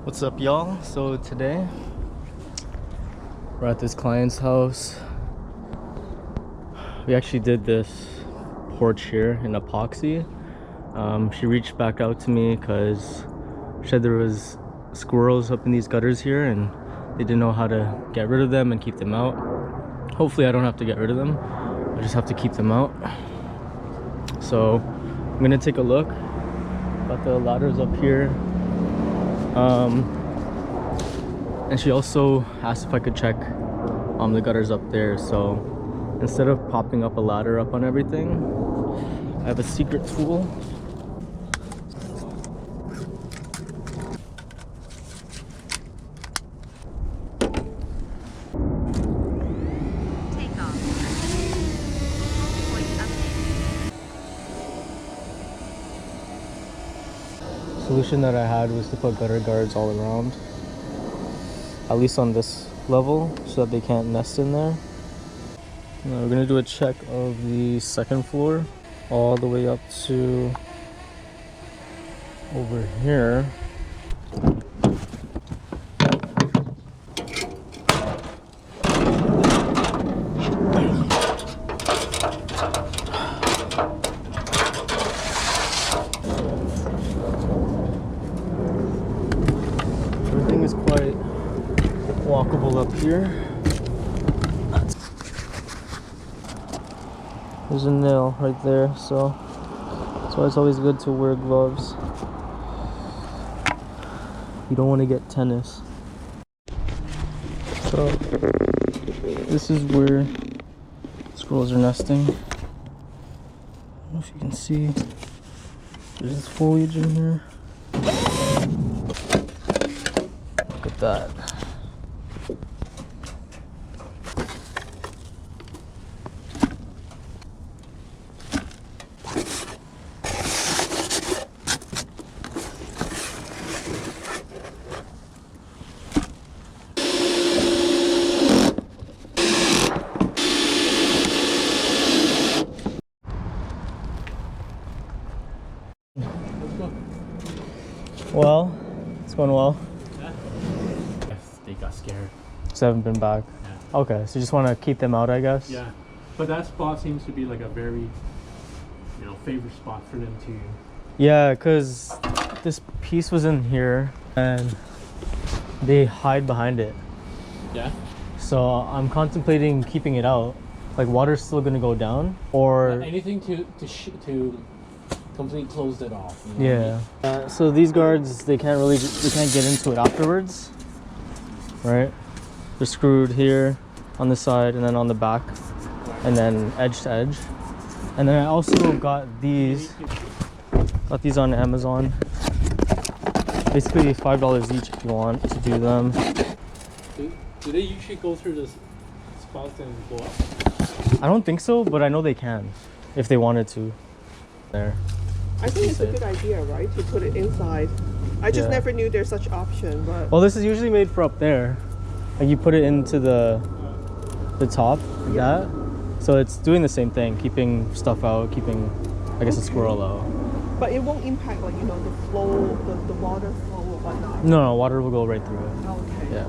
What's up, y'all? So today we're at this client's house. We actually did this porch here in epoxy. She reached back out to me because she said there was squirrels up in these gutters here and they didn't know how to get rid of them and keep them out. Hopefully I don't have to get rid of them, I just have to keep them out. So I'm gonna take a look. Got the ladders up here. And she also asked if I could check the gutters up there. So instead of popping up a ladder up on everything, I have a secret tool. Solution that I had was to put gutter guards all around, at least on this level, so that they can't nest in there. Now we're gonna do a check of the second floor all the way up to over here. Everything is quite walkable up here. There's a nail right there, so that's why it's always good to wear gloves. You don't want to get tennis. So this is where squirrels are nesting. I don't know if you can see. There's this foliage in here. Look at that. Well, it's going well. Yeah. They got scared. So I haven't been back. Yeah. Okay, so you just want to keep them out, I guess? Yeah. But that spot seems to be like a very, favorite spot for them to... Yeah, because this piece was in here and they hide behind it. Yeah? So I'm contemplating keeping it out. Like, water's still going to go down, or... anything to completely close it off. Yeah. So these guards, they can't get into it afterwards, right? They're screwed here on the side and then on the back, and then edge to edge. And then I also got these on Amazon. Basically $5 each if you want to do them. Do they usually go through the spots and go up? I don't think so, but I know they can if they wanted to. There. I think it's a good idea, right, to put it inside. I just never knew there's such option, but... Well, this is usually made for up there. Like, you put it into the top, like that. So it's doing the same thing, keeping stuff out, keeping, I guess, a squirrel out. But it won't impact, like, the flow, the water flow or whatnot. No, water will go right through it. Okay. Yeah.